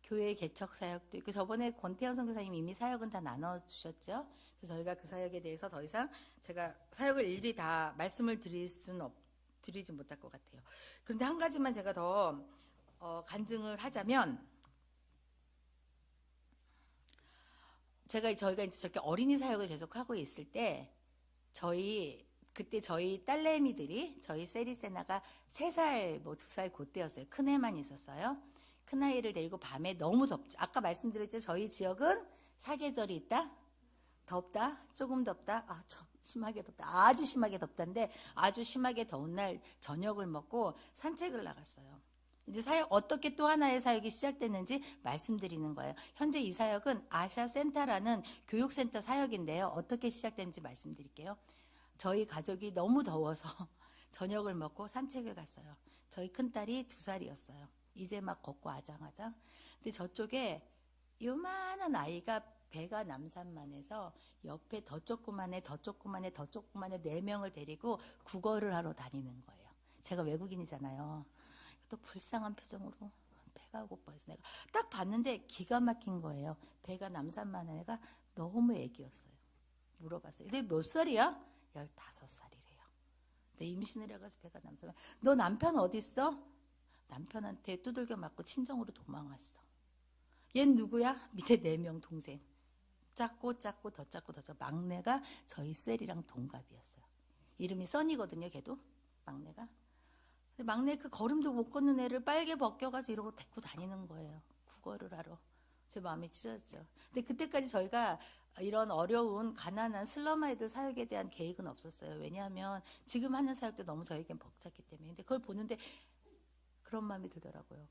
교회 개척 사역도 있고, 저번에 권태현 선교사님이 이미 사역은 다 나눠주셨죠. 그래서 저희가 그 사역에 대해서 더 이상 제가 사역을 일일이 다 말씀을 드리지 못할 것 같아요. 그런데 한 가지만 제가 더 간증을 하자면, 저희가 이제 저렇게 어린이 사역을 계속 하고 있을 때, 그때 저희 딸내미들이, 저희 세리세나가 3살, 뭐 2살 그때였어요. 큰애만 있었어요. 큰아이를 데리고 밤에 너무 덥죠. 아까 말씀드렸죠. 저희 지역은 사계절이 있다, 덥다, 조금 덥다, 좀 심하게 덥다, 아주 심하게 덥다인데, 아주 심하게 더운 날 저녁을 먹고 산책을 나갔어요. 이제 사역, 어떻게 또 하나의 사역이 시작됐는지 말씀드리는 거예요. 현재 이 사역은 아샤센터라는 교육센터 사역인데요. 어떻게 시작됐는지 말씀드릴게요. 저희 가족이 너무 더워서 저녁을 먹고 산책을 갔어요. 저희 큰딸이 2살이었어요. 이제 막 걷고 아장아장. 근데 저쪽에 요만한 아이가 배가 남산만해서 옆에 더 조그만해 4명을 데리고 국어를 하러 다니는 거예요. 제가 외국인이잖아요. 또 불쌍한 표정으로 배가 고파서 내가 딱 봤는데 기가 막힌 거예요. 배가 남산만한 애가 너무 애기였어요. 물어봤어요. 근데 몇 살이야? 15살이래요. 근데 임신을 해가서 배가 남산만. 너 남편 어디 있어? 남편한테 두들겨 맞고 친정으로 도망왔어. 얜 누구야? 밑에 4명 동생. 작고 더 작고. 막내가 저희 셀이랑 동갑이었어요. 이름이 써니거든요. 걔도 막내가. 근데 막내 그 걸음도 못 걷는 애를 빨개 벗겨가지고 이러고 데리고 다니는 거예요. 국어를 하러. 제 마음이 찢어졌죠. 근데 그때까지 저희가 이런 어려운 가난한 슬럼 아이들 사역에 대한 계획은 없었어요. 왜냐하면 지금 하는 사역도 너무 저에겐 벅찼기 때문에. 근데 그걸 보는데 그런 마음이 들더라고요.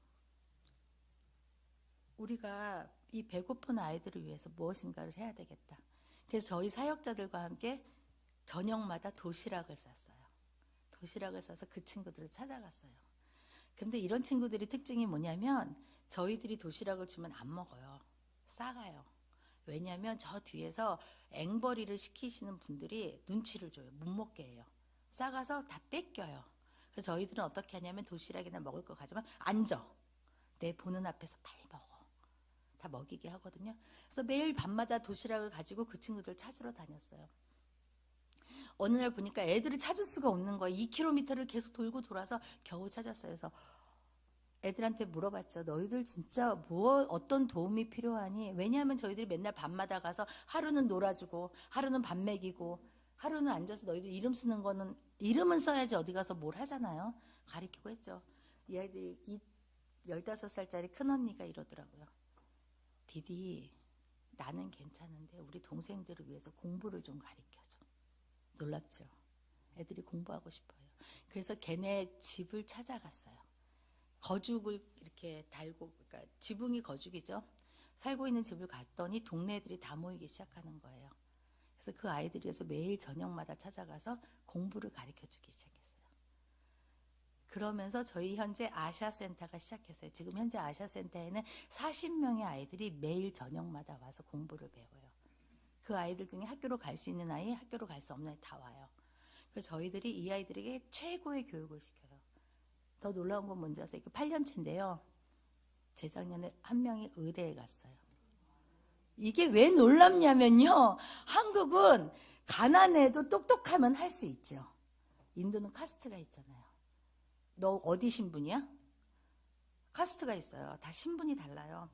우리가 이 배고픈 아이들을 위해서 무엇인가를 해야 되겠다. 그래서 저희 사역자들과 함께 저녁마다 도시락을 쌌어요. 도시락을 싸서 그 친구들을 찾아갔어요. 근데 이런 친구들이 특징이 뭐냐면 저희들이 도시락을 주면 안 먹어요. 싸가요. 왜냐하면 저 뒤에서 앵벌이를 시키시는 분들이 눈치를 줘요. 못 먹게 해요. 싸가서 다 뺏겨요. 그래서 저희들은 어떻게 하냐면 도시락이나 먹을 거 가져면 앉아. 내 보는 앞에서 빨리 먹어. 다 먹이게 하거든요. 그래서 매일 밤마다 도시락을 가지고 그 친구들을 찾으러 다녔어요. 어느 날 보니까 애들을 찾을 수가 없는 거예요. 2km를 계속 돌고 돌아서 겨우 찾았어요. 그래서 애들한테 물어봤죠. 너희들 진짜 어떤 도움이 필요하니? 왜냐하면 저희들이 맨날 밤마다 가서 하루는 놀아주고 하루는 밥 먹이고 하루는 앉아서 너희들 이름 쓰는 거는 이름은 써야지 어디 가서 뭘 하잖아요. 가르치고 했죠. 이 아이들이 15살짜리 큰언니가 이러더라고요. 디디, 나는 괜찮은데 우리 동생들을 위해서 공부를 좀 가르쳐줘. 놀랍죠? 애들이 공부하고 싶어요. 그래서 걔네 집을 찾아갔어요. 거죽을 이렇게 달고, 그러니까 지붕이 거죽이죠. 살고 있는 집을 갔더니 동네 애들이 다 모이기 시작하는 거예요. 그래서 그 아이들이 위해서 매일 저녁마다 찾아가서 공부를 가르쳐주기 시작했어요. 그러면서 저희 현재 아샤센터가 시작했어요. 지금 현재 아샤센터에는 40명의 아이들이 매일 저녁마다 와서 공부를 배워요. 그 아이들 중에 학교로 갈 수 있는 아이, 학교로 갈 수 없는 아이 다 와요. 그래서 저희들이 이 아이들에게 최고의 교육을 시켜요. 더 놀라운 건 뭔지 아세요? 8년째인데요. 재작년에 한 명이 의대에 갔어요. 이게 왜 놀랍냐면요. 한국은 가난해도 똑똑하면 할 수 있죠. 인도는 카스트가 있잖아요. 너 어디 신분이야? 카스트가 있어요. 다 신분이 달라요.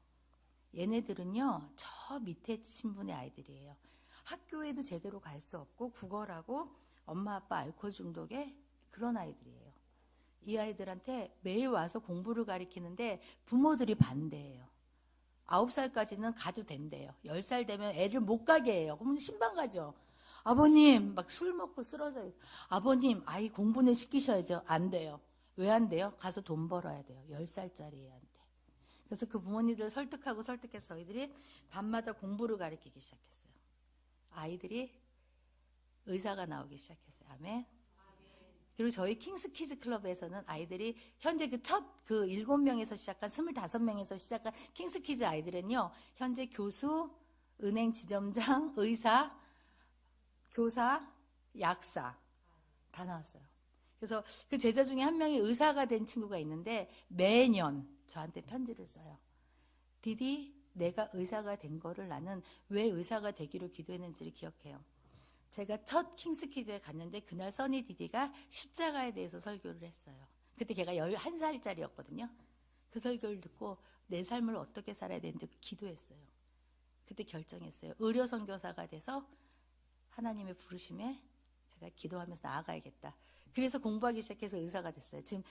얘네들은요, 저 밑에 신분의 아이들이에요. 학교에도 제대로 갈 수 없고 국어라고 엄마 아빠 알코올 중독에 그런 아이들이에요. 이 아이들한테 매일 와서 공부를 가르치는데 부모들이 반대해요. 9살까지는 가도 된대요. 10살 되면 애를 못 가게 해요. 그러면 신방 가죠. 아버님 막 술 먹고 쓰러져요. 아버님 아이 공부는 시키셔야죠. 안 돼요. 왜 안 돼요? 가서 돈 벌어야 돼요. 10살짜리 애한테. 그래서 그 부모님들 설득하고 설득해서 저희들이 밤마다 공부를 가르치기 시작했어요. 아이들이 의사가 나오기 시작했어요. 아멘. 그리고 저희 킹스키즈 클럽에서는 아이들이 현재 그 7명에서 시작한 25명에서 시작한 킹스키즈 아이들은요, 현재 교수, 은행 지점장, 의사, 교사, 약사 다 나왔어요. 그래서 그 제자 중에 한 명이 의사가 된 친구가 있는데 매년 저한테 편지를 써요. 디디, 내가 의사가 된 거를 나는 왜 의사가 되기로 기도했는지를 기억해요. 제가 첫 킹스키즈에 갔는데 그날 써니 디디가 십자가에 대해서 설교를 했어요. 그때 걔가 11살짜리였거든요. 그 설교를 듣고 내 삶을 어떻게 살아야 되는지 기도했어요. 그때 결정했어요. 의료 선교사가 돼서 하나님의 부르심에 제가 기도하면서 나아가야겠다. 그래서 공부하기 시작해서 의사가 됐어요. 지금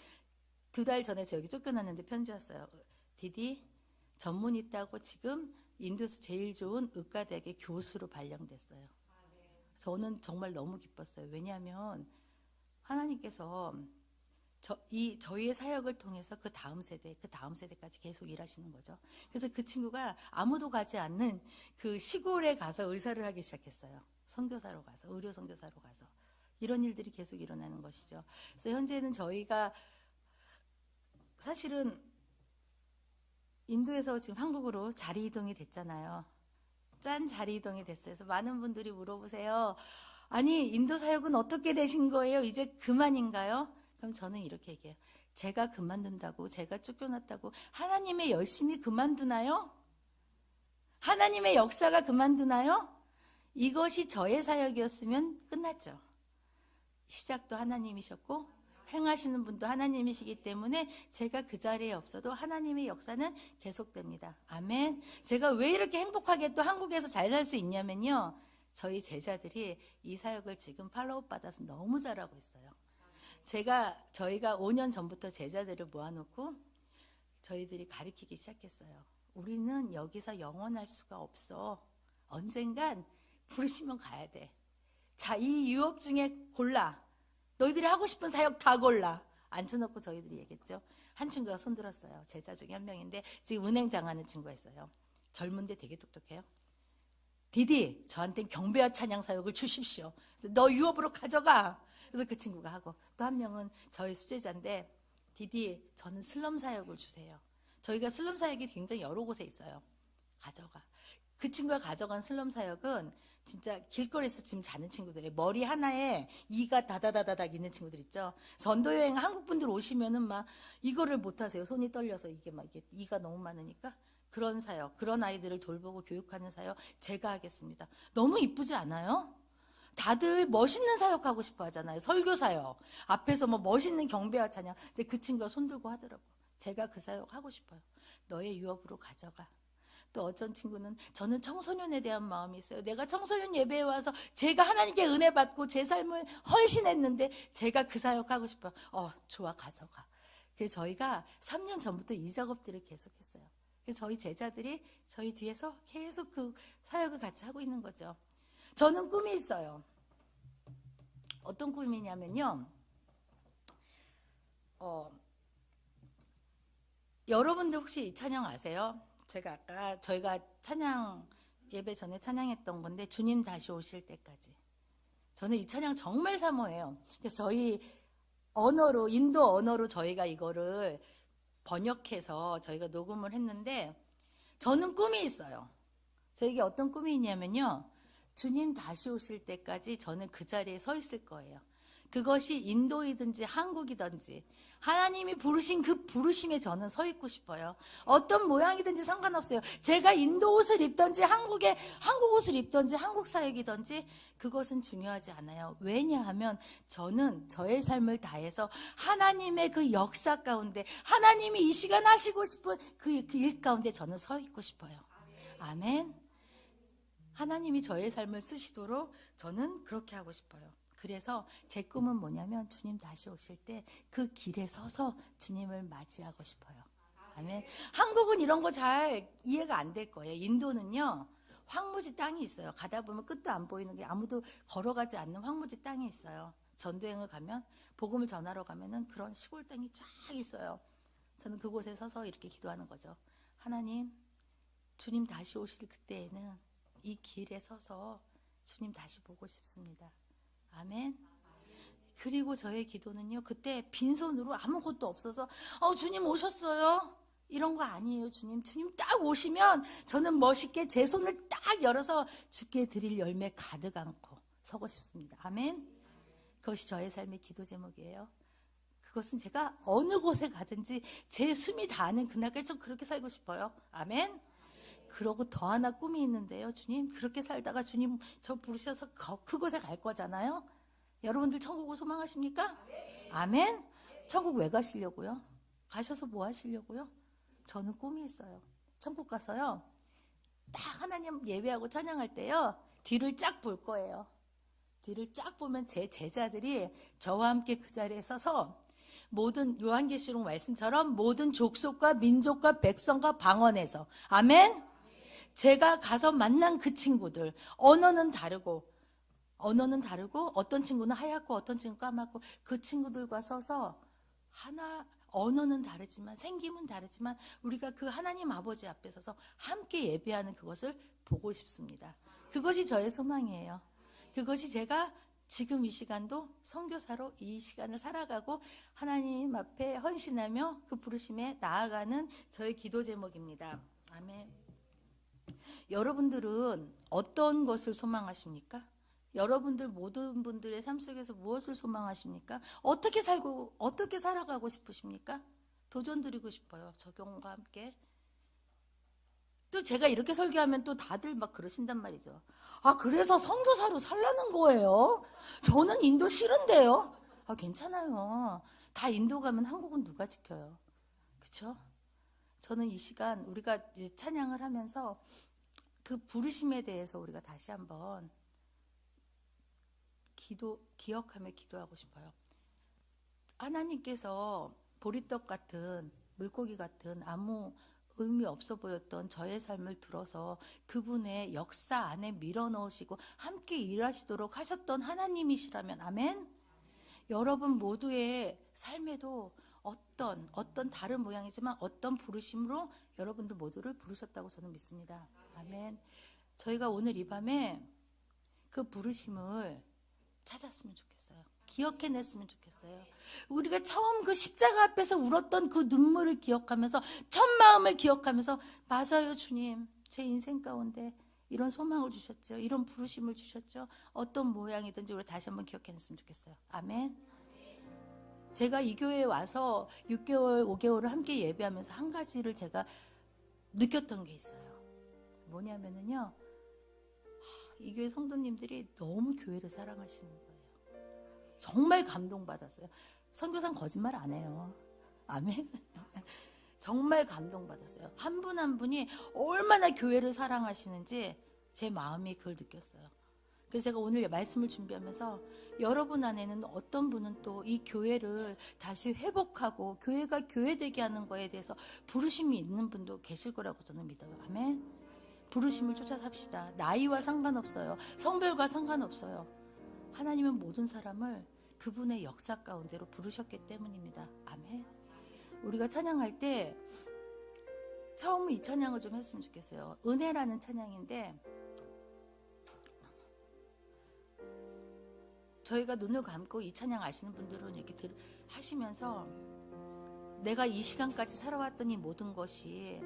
2달 전에 저 여기 쫓겨났는데 편지 왔어요. 디디, 전문 있다고 지금 인도에서 제일 좋은 의과대학의 교수로 발령됐어요. 저는 정말 너무 기뻤어요. 왜냐하면 하나님께서 저희의 사역을 통해서 그 다음 세대까지 계속 일하시는 거죠. 그래서 그 친구가 아무도 가지 않는 그 시골에 가서 의사를 하기 시작했어요. 선교사로 가서, 의료 선교사로 가서. 이런 일들이 계속 일어나는 것이죠. 그래서 현재는 저희가 사실은 인도에서 지금 한국으로 자리 이동이 됐잖아요. 짠 자리 이동이 됐어요. 그래서 많은 분들이 물어보세요. 아니 인도 사역은 어떻게 되신 거예요? 이제 그만인가요? 그럼 저는 이렇게 얘기해요. 제가 그만둔다고, 제가 쫓겨났다고 하나님의 열심히 그만두나요? 하나님의 역사가 그만두나요? 이것이 저의 사역이었으면 끝났죠. 시작도 하나님이셨고 행하시는 분도 하나님이시기 때문에 제가 그 자리에 없어도 하나님의 역사는 계속됩니다. 아멘. 제가 왜 이렇게 행복하게 또 한국에서 잘 살 수 있냐면요, 저희 제자들이 이 사역을 지금 팔로우 받아서 너무 잘하고 있어요. 저희가 5년 전부터 제자들을 모아놓고 저희들이 가르치기 시작했어요. 우리는 여기서 영원할 수가 없어. 언젠간 부르시면 가야 돼. 자, 이 유업 중에 골라. 너희들이 하고 싶은 사역 다 골라. 앉혀놓고 저희들이 얘기했죠. 한 친구가 손 들었어요. 제자 중에 한 명인데 지금 은행장 하는 친구가 있어요. 젊은데 되게 똑똑해요. 디디, 저한테 경배와 찬양 사역을 주십시오. 너 유업으로 가져가. 그래서 그 친구가 하고, 또 한 명은 저희 수제자인데, 디디, 저는 슬럼 사역을 주세요. 저희가 슬럼 사역이 굉장히 여러 곳에 있어요. 가져가. 그 친구가 가져간 슬럼 사역은 진짜 길거리에서 지금 자는 친구들이에요. 머리 하나에 이가 다다다다닥 있는 친구들 있죠. 전도여행 한국 분들 오시면은 막 이거를 못 하세요. 손이 떨려서 이게 이가 너무 많으니까. 그런 사역, 그런 아이들을 돌보고 교육하는 사역 제가 하겠습니다. 너무 이쁘지 않아요? 다들 멋있는 사역하고 싶어 하잖아요. 설교 사역. 앞에서 뭐 멋있는 경배와 찬양. 근데 그 친구가 손 들고 하더라고. 제가 그 사역 하고 싶어요. 너의 유업으로 가져가. 또 어떤 친구는 저는 청소년에 대한 마음이 있어요. 내가 청소년 예배에 와서 제가 하나님께 은혜 받고 제 삶을 헌신했는데 제가 그 사역하고 싶어요. 좋아, 가져가. 그래서 저희가 3년 전부터 이 작업들을 계속했어요. 그래서 저희 제자들이 저희 뒤에서 계속 그 사역을 같이 하고 있는 거죠. 저는 꿈이 있어요. 어떤 꿈이냐면요. 여러분들 혹시 이 찬양 아세요? 제가 아까 저희가 찬양 예배 전에 찬양했던 건데, 주님 다시 오실 때까지. 저는 이 찬양 정말 사모해요. 그래서 저희 언어로, 인도 언어로 저희가 이거를 번역해서 저희가 녹음을 했는데, 저는 꿈이 있어요. 저에게 어떤 꿈이 있냐면요, 주님 다시 오실 때까지 저는 그 자리에 서 있을 거예요. 그것이 인도이든지 한국이든지 하나님이 부르신 그 부르심에 저는 서 있고 싶어요. 어떤 모양이든지 상관없어요. 제가 인도 옷을 입든지 한국 옷을 입든지 한국 사역이든지 그것은 중요하지 않아요. 왜냐하면 저는 저의 삶을 다해서 하나님의 그 역사 가운데 하나님이 이 시간 하시고 싶은 그 일 가운데 저는 서 있고 싶어요. 아멘. 하나님이 저의 삶을 쓰시도록 저는 그렇게 하고 싶어요. 그래서 제 꿈은 뭐냐면 주님 다시 오실 때 그 길에 서서 주님을 맞이하고 싶어요. 아멘. 한국은 이런 거 잘 이해가 안 될 거예요. 인도는요, 황무지 땅이 있어요. 가다 보면 끝도 안 보이는 게 아무도 걸어가지 않는 황무지 땅이 있어요. 전도여행을 가면, 복음을 전하러 가면은 그런 시골 땅이 쫙 있어요. 저는 그곳에 서서 이렇게 기도하는 거죠. 하나님, 주님 다시 오실 그때에는 이 길에 서서 주님 다시 보고 싶습니다. 아멘. 그리고 저의 기도는요, 그때 빈손으로 아무것도 없어서 주님 오셨어요 이런 거 아니에요. 주님 딱 오시면 저는 멋있게 제 손을 딱 열어서 주께 드릴 열매 가득 안고 서고 싶습니다. 아멘. 그것이 저의 삶의 기도 제목이에요. 그것은 제가 어느 곳에 가든지 제 숨이 닿는 그날까지 좀 그렇게 살고 싶어요. 아멘. 그러고 더 하나 꿈이 있는데요. 주님, 그렇게 살다가 주님 저 부르셔서 그곳에 갈 거잖아요. 여러분들 천국을 소망하십니까? 아멘. 천국 왜 가시려고요? 가셔서 뭐 하시려고요? 저는 꿈이 있어요. 천국 가서요, 딱 하나님 예배하고 찬양할 때요, 뒤를 쫙 볼 거예요. 뒤를 쫙 보면 제 제자들이 저와 함께 그 자리에 서서 모든 요한계시록 말씀처럼 모든 족속과 민족과 백성과 방언에서, 아멘. 제가 가서 만난 그 친구들, 언어는 다르고 어떤 친구는 하얗고 어떤 친구는 까맣고 그 친구들과 서서 하나, 언어는 다르지만 생김은 다르지만 우리가 그 하나님 아버지 앞에 서서 함께 예배하는 그것을 보고 싶습니다. 그것이 저의 소망이에요. 그것이 제가 지금 이 시간도 선교사로 이 시간을 살아가고 하나님 앞에 헌신하며 그 부르심에 나아가는 저의 기도 제목입니다. 아멘. 여러분들은 어떤 것을 소망하십니까? 여러분들 모든 분들의 삶 속에서 무엇을 소망하십니까? 어떻게 살아가고 싶으십니까? 도전 드리고 싶어요. 적용과 함께. 또 제가 이렇게 설교하면 또 다들 막 그러신단 말이죠. 그래서 선교사로 살라는 거예요? 저는 인도 싫은데요? 괜찮아요. 다 인도 가면 한국은 누가 지켜요? 그렇죠? 저는 이 시간 우리가 이제 찬양을 하면서 그 부르심에 대해서 우리가 다시 한번 기억하며 기도하고 싶어요. 하나님께서 보리떡 같은 물고기 같은 아무 의미 없어 보였던 저의 삶을 들어서 그분의 역사 안에 밀어넣으시고 함께 일하시도록 하셨던 하나님이시라면, 아멘. 여러분 모두의 삶에도 어떤 다른 모양이지만 어떤 부르심으로 여러분들 모두를 부르셨다고 저는 믿습니다. 아멘. 저희가 오늘 이 밤에 그 부르심을 찾았으면 좋겠어요. 기억해냈으면 좋겠어요. 우리가 처음 그 십자가 앞에서 울었던 그 눈물을 기억하면서 첫 마음을 기억하면서, 맞아요 주님, 제 인생 가운데 이런 소망을 주셨죠. 이런 부르심을 주셨죠. 어떤 모양이든지 우리 다시 한번 기억해냈으면 좋겠어요. 아멘. 제가 이 교회에 와서 6개월, 5개월을 함께 예배하면서 한 가지를 제가 느꼈던 게 있어요. 뭐냐면은요, 이 교회 성도님들이 너무 교회를 사랑하시는 거예요. 정말 감동받았어요. 선교사는 거짓말 안 해요. 아멘. 정말 감동받았어요. 한 분 한 분이 얼마나 교회를 사랑하시는지 제 마음이 그걸 느꼈어요. 그래서 제가 오늘 말씀을 준비하면서 여러분 안에는 어떤 분은 또 이 교회를 다시 회복하고 교회가 교회되게 하는 거에 대해서 부르심이 있는 분도 계실 거라고 저는 믿어요. 아멘. 부르심을 쫓아 삽시다. 나이와 상관없어요. 성별과 상관없어요. 하나님은 모든 사람을 그분의 역사 가운데로 부르셨기 때문입니다. 아멘. 우리가 찬양할 때 처음 이 찬양을 좀 했으면 좋겠어요. 은혜라는 찬양인데, 저희가 눈을 감고 이 찬양 아시는 분들은 이렇게 하시면서 내가 이 시간까지 살아왔던 이 모든 것이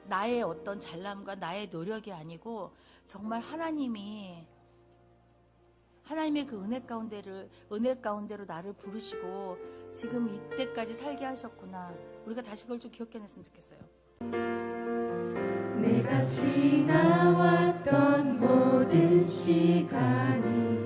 나의 어떤 잘남과 나의 노력이 아니고 정말 하나님의 그 은혜 가운데로 나를 부르시고 지금 이때까지 살게 하셨구나. 우리가 다시 그걸 좀 기억해냈으면 좋겠어요. 내가 지나왔던 모든 시간이,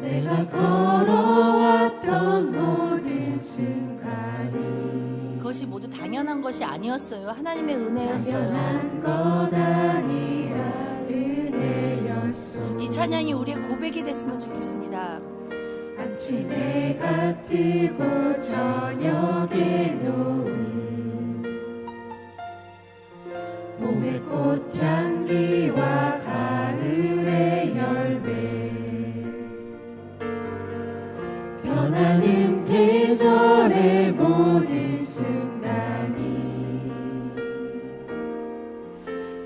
내가 걸어왔던 모든 순간이 그것이 모두 당연한 것이 아니었어요. 하나님의 은혜였어요. 당연한 것 아니라 은혜였소. 이 찬양이 우리의 고백이 됐으면 좋겠습니다. 아침 해가 뜨고 저녁에 노을, 봄의 꽃향기와 가을의 열매, 변하는 계절의 모든 순간이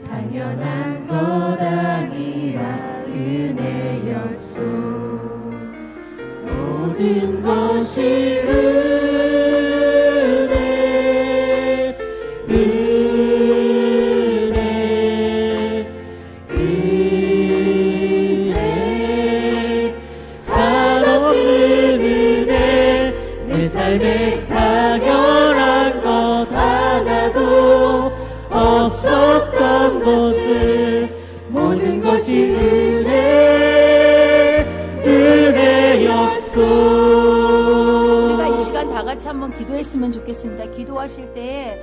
당연한 것 아니라 은혜였소. 모든 것이 은혜, 은혜, 은혜, 한없는 은혜. 내 삶에 당연한 것 하나도 없었던 것을 모든 것이 우리가 이 시간 다 같이 한번 기도했으면 좋겠습니다. 기도하실 때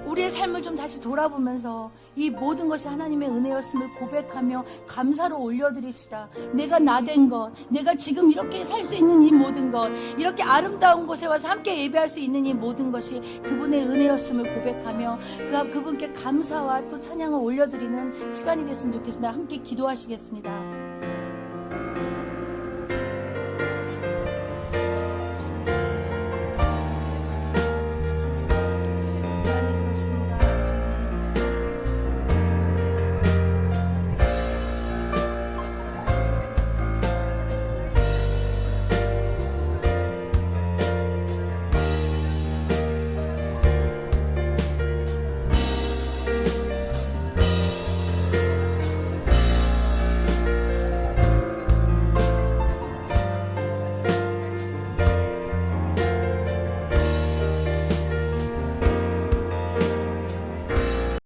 우리의 삶을 좀 다시 돌아보면서 이 모든 것이 하나님의 은혜였음을 고백하며 감사로 올려드립시다. 내가 나된 것, 내가 지금 이렇게 살 수 있는 이 모든 것, 이렇게 아름다운 곳에 와서 함께 예배할 수 있는 이 모든 것이 그분의 은혜였음을 고백하며 그분께 감사와 또 찬양을 올려드리는 시간이 됐으면 좋겠습니다. 함께 기도하시겠습니다.